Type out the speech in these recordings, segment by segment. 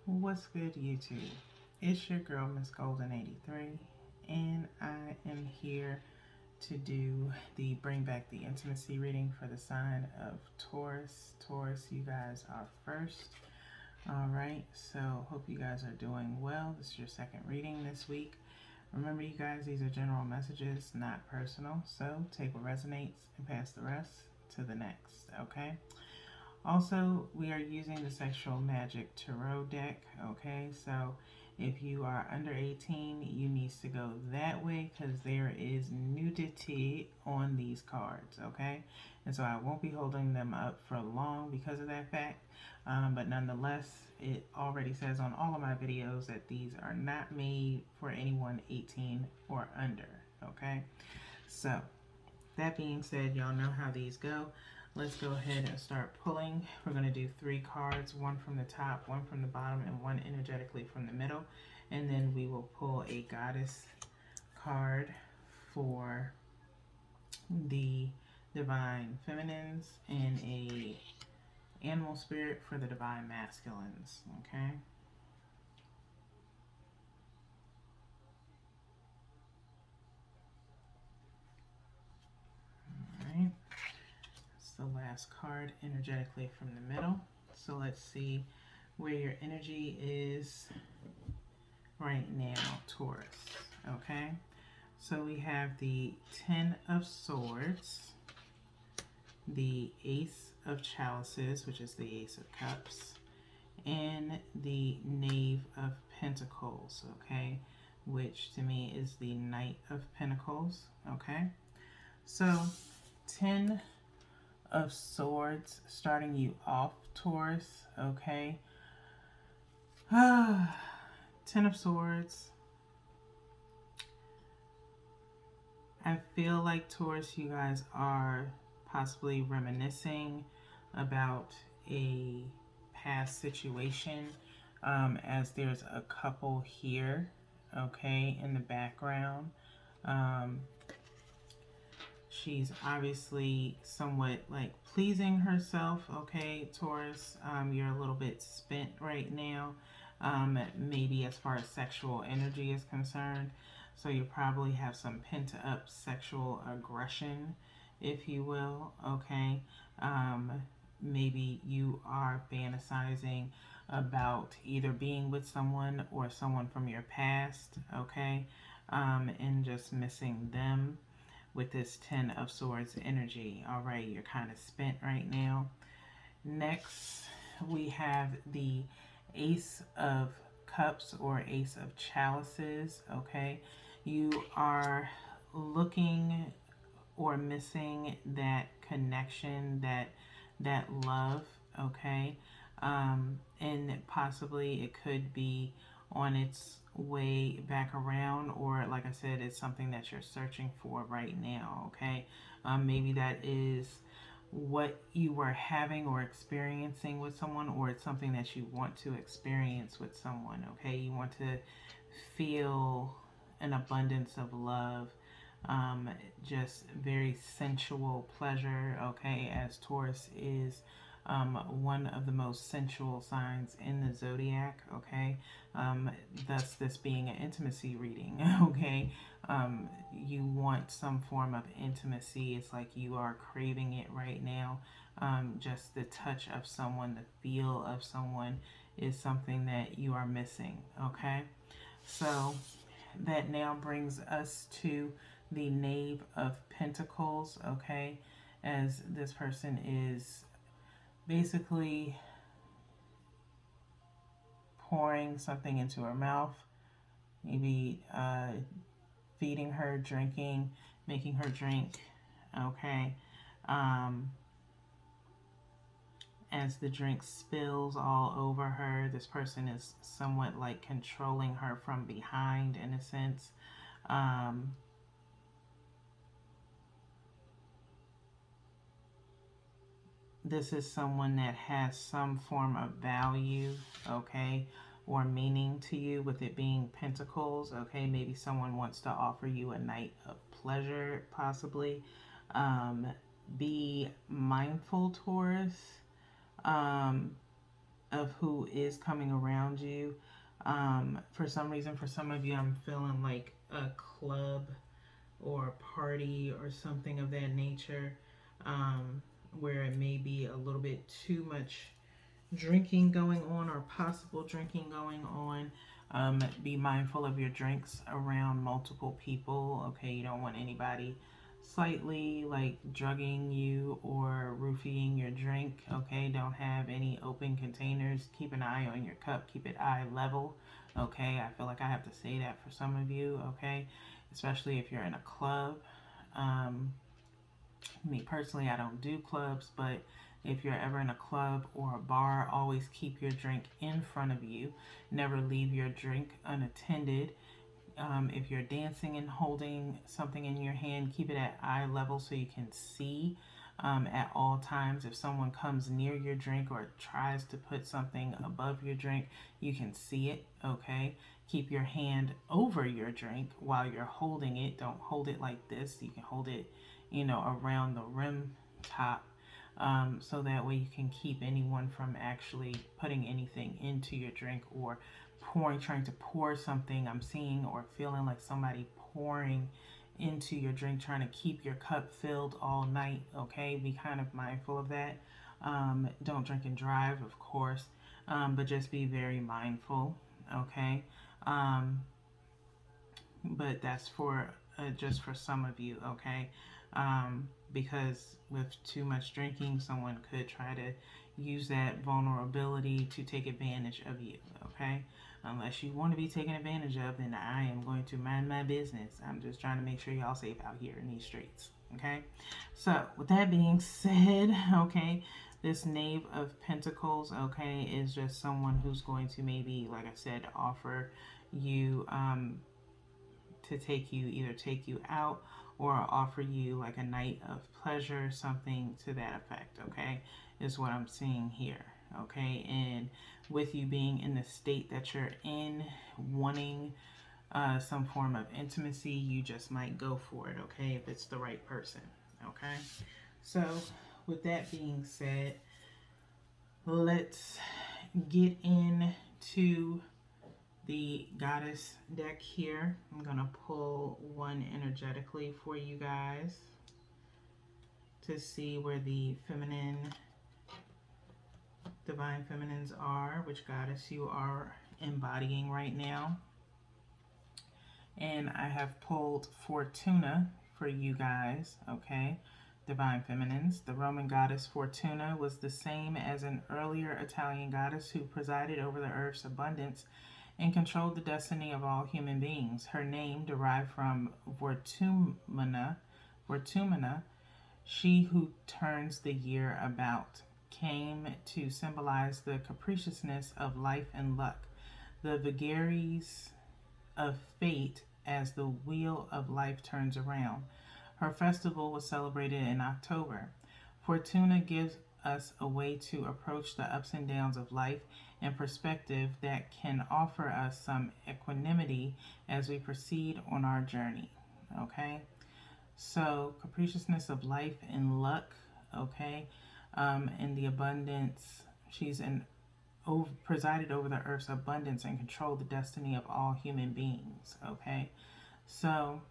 What's good, YouTube? It's your girl, Miss Golden 83, and I am here to do the Bring Back the Intimacy reading for the sign of Taurus. Taurus, you guys are first. All right, so hope you guys are doing well. This is your second reading this week. Remember, you guys, these are general messages, not personal. So take what resonates and pass the rest to the next, okay? Also, we are using the Sexual Magic Tarot deck, okay? So if you are under 18, you need to go that way because there is nudity on these cards, okay? And so I won't be holding them up for long because of that fact. But nonetheless, it already says on all of my videos that these are not made for anyone 18 or under, okay? So that being said, y'all know how these go. Let's go ahead and start pulling. We're going to do 3 cards, one from the top, one from the bottom, and one energetically from the middle. And then we will pull a goddess card for the divine feminines and a animal spirit for the divine masculines. Okay. All right. It's the last card energetically from the middle. So let's see where your energy is right now, Taurus. Okay, so we have the Ten of Swords, the Ace of Chalices, which is the Ace of Cups, and the Knave of Pentacles, okay, which to me is the Knight of Pentacles. Okay, so 10 of Swords starting you off, Taurus. Okay. 10 of Swords. I feel like, Taurus, you guys are possibly reminiscing about a past situation, as there's a couple here, okay, in the background. She's obviously somewhat like pleasing herself, okay, Taurus. You're a little bit spent right now, maybe as far as sexual energy is concerned. So you probably have some pent up sexual aggression, if you will, okay. Maybe you are fantasizing about either being with someone or someone from your past, okay, and just missing them with this 10 of Swords energy. All right, you're kind of spent right now. Next, we have the Ace of Cups or Ace of Chalices, okay? You are looking or missing that connection, that love, okay? And possibly it could be on its way back around, or like I said, it's something that you're searching for right now, okay? Maybe that is what you were having or experiencing with someone, or it's something that you want to experience with someone, okay? You want to feel an abundance of love, just very sensual pleasure, okay, as Taurus is one of the most sensual signs in the zodiac, okay, thus this being an intimacy reading, okay. You want some form of intimacy. It's like you are craving it right now. Just the touch of someone, the feel of someone is something that you are missing, okay. So that now brings us to the Knave of Pentacles, okay, as this person is basically pouring something into her mouth, maybe feeding her, drinking, making her drink, okay. As the drink spills all over her, this person is somewhat like controlling her from behind, in a sense. This is someone that has some form of value, okay, or meaning to you, with it being pentacles, okay. Maybe someone wants to offer you a night of pleasure, possibly. Be mindful, Taurus. of who is coming around you. For some reason, for some of you, I'm feeling like a club or a party or something of that nature, where it may be a little bit too much drinking going on or possible drinking going on. Be mindful of your drinks around multiple people. Okay, you don't want anybody slightly like drugging you or roofing your drink. Okay, don't have any open containers. Keep an eye on your cup, keep it eye level. Okay, I feel like I have to say that for some of you. Okay, especially if you're in a club. Um, Me personally, I don't do clubs, but if you're ever in a club or a bar, always keep your drink in front of you. Never leave your drink unattended. If you're dancing and holding something in your hand, keep it at eye level so you can see at all times. If someone comes near your drink or tries to put something above your drink, you can see it. Okay. Keep your hand over your drink while you're holding it. Don't hold it like this. You can hold it, around the rim top. So that way you can keep anyone from actually putting anything into your drink or trying to pour something. I'm seeing or feeling like somebody pouring into your drink, trying to keep your cup filled all night. Okay, be kind of mindful of that. Don't drink and drive, of course, but just be very mindful. Okay, um, but that's for just for some of you. Okay, because with too much drinking, someone could try to use that vulnerability to take advantage of you. Okay, unless you want to be taken advantage of, then I am going to mind my business. I'm just trying to make sure y'all safe out here in these streets. Okay, so with that being said, okay, this Knave of Pentacles, okay, is just someone who's going to maybe, like I said, offer you to take you out or offer you like a night of pleasure, something to that effect. Okay, is what I'm seeing here. Okay, and with you being in the state that you're in, wanting some form of intimacy, you just might go for it. Okay, if it's the right person. Okay, so with that being said, let's get into the goddess deck here. I'm going to pull one energetically for you guys to see where the divine feminines are, which goddess you are embodying right now. And I have pulled Fortuna for you guys, okay? Divine feminines. The Roman goddess Fortuna was the same as an earlier Italian goddess who presided over the earth's abundance and controlled the destiny of all human beings. Her name, derived from Vortumina, she who turns the year about, came to symbolize the capriciousness of life and luck, the vagaries of fate as the wheel of life turns around. Her festival was celebrated in October. Fortuna gives us a way to approach the ups and downs of life and perspective that can offer us some equanimity as we proceed on our journey. Okay, so capriciousness of life and luck. Okay, and the abundance. She's presided over the earth's abundance and controlled the destiny of all human beings. Okay, so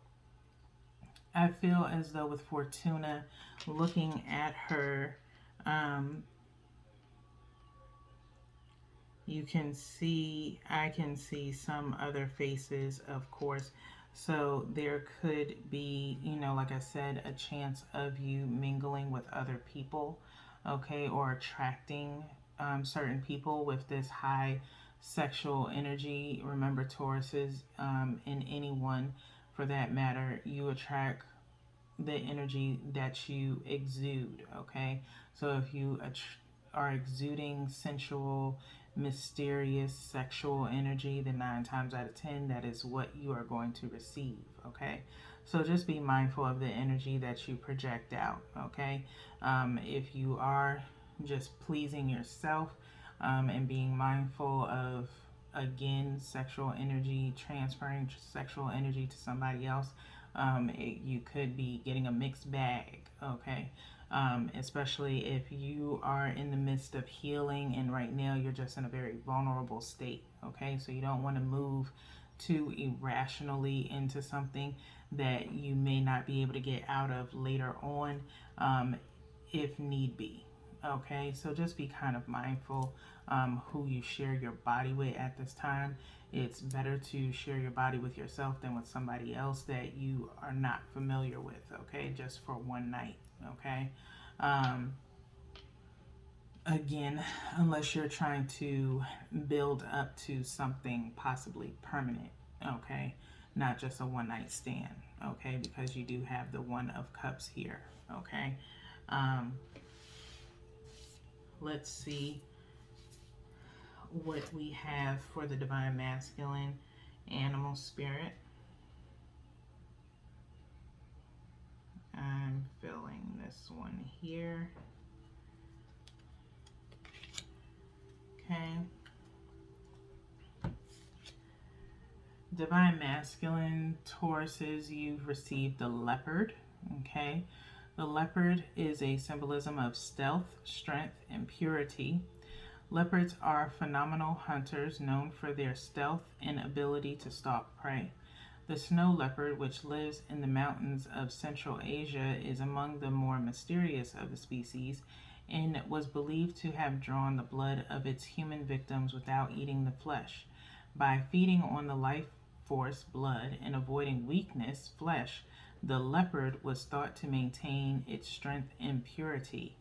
I feel as though with Fortuna, looking at her, um, I can see some other faces, of course. So there could be, like I said, a chance of you mingling with other people, okay, or attracting certain people with this high sexual energy. Remember, Tauruses, and anyone for that matter, you attract the energy that you exude, okay? So if you are exuding sensual, mysterious, sexual energy, then 9 times out of 10, that is what you are going to receive, okay? So just be mindful of the energy that you project out, okay? If you are just pleasing yourself and being mindful of, again, sexual energy, transferring sexual energy to somebody else, you could be getting a mixed bag, okay? especially if you are in the midst of healing and right now you're just in a very vulnerable state. Okay, so you don't want to move too irrationally into something that you may not be able to get out of later on, if need be. Okay, so just be kind of mindful who you share your body with at this time. It's better to share your body with yourself than with somebody else that you are not familiar with, okay, just for one night, okay? Um, Again, unless you're trying to build up to something possibly permanent, okay? Not just a one night stand, okay? Because you do have the One of Cups here, okay? Um, let's see what we have for the Divine Masculine animal spirit. I'm filling this one here. Okay. Divine Masculine Tauruses, you've received the leopard. Okay. The leopard is a symbolism of stealth, strength, and purity. Leopards are phenomenal hunters known for their stealth and ability to stalk prey. The snow leopard, which lives in the mountains of Central Asia, is among the more mysterious of the species and was believed to have drawn the blood of its human victims without eating the flesh. By feeding on the life force blood and avoiding weakness flesh, the leopard was thought to maintain its strength and purity.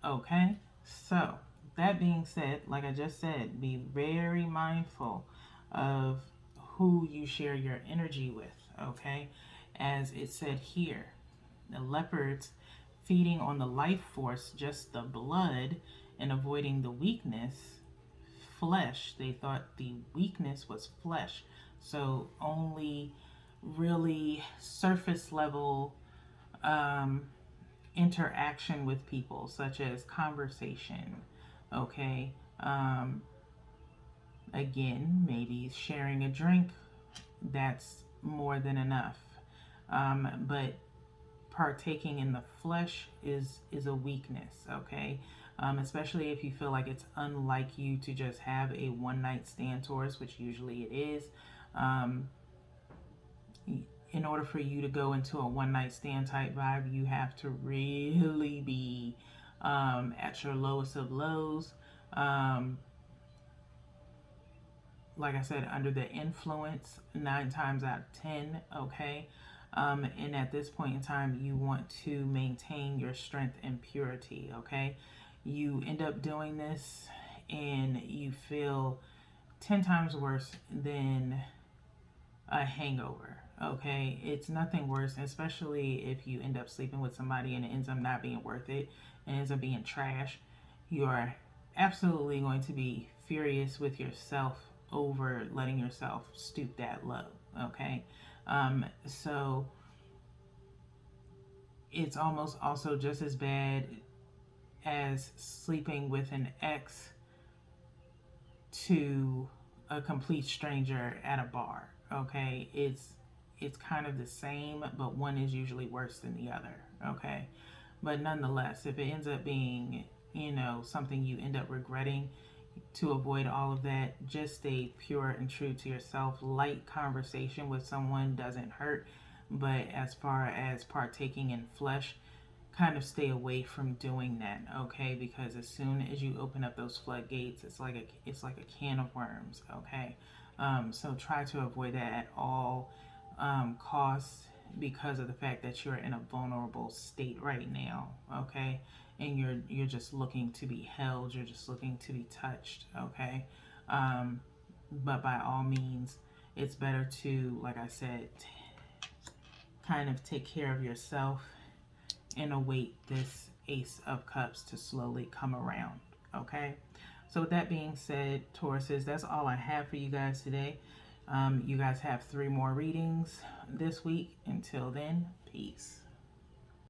Okay, so that being said, like I just said, be very mindful of who you share your energy with, okay? As it said here, the leopards feeding on the life force, just the blood, and avoiding the weakness, flesh. They thought the weakness was flesh. So only really surface level interaction with people, such as conversation, okay? Again, maybe sharing a drink, that's more than enough. But partaking in the flesh is a weakness, okay? Especially if you feel like it's unlike you to just have a one night stand, Taurus, which usually it is. In order for you to go into a one night stand type vibe, you have to really be at your lowest of lows. Like I said, under the influence 9 times out of 10, okay? And at this point in time, you want to maintain your strength and purity, okay? You end up doing this and you feel 10 times worse than a hangover, okay? It's nothing worse, especially if you end up sleeping with somebody and it ends up not being worth it and ends up being trash. You are absolutely going to be furious with yourself over letting yourself stoop that low, okay? So it's almost also just as bad as sleeping with an ex to a complete stranger at a bar, okay? It's kind of the same, but one is usually worse than the other, okay? But nonetheless, if it ends up being, something you end up regretting, to avoid all of that, just stay pure and true to yourself. Light conversation with someone doesn't hurt, but as far as partaking in flesh, kind of stay away from doing that, okay? Because as soon as you open up those floodgates, it's like a can of worms, okay? So try to avoid that at all costs, because of the fact that you're in a vulnerable state right now, okay? And you're just looking to be held, you're just looking to be touched, okay? But by all means, it's better to, like I said, kind of take care of yourself and await this Ace of Cups to slowly come around, okay? So with that being said, Tauruses, that's all I have for you guys today. You guys have 3 more readings this week. Until then, peace.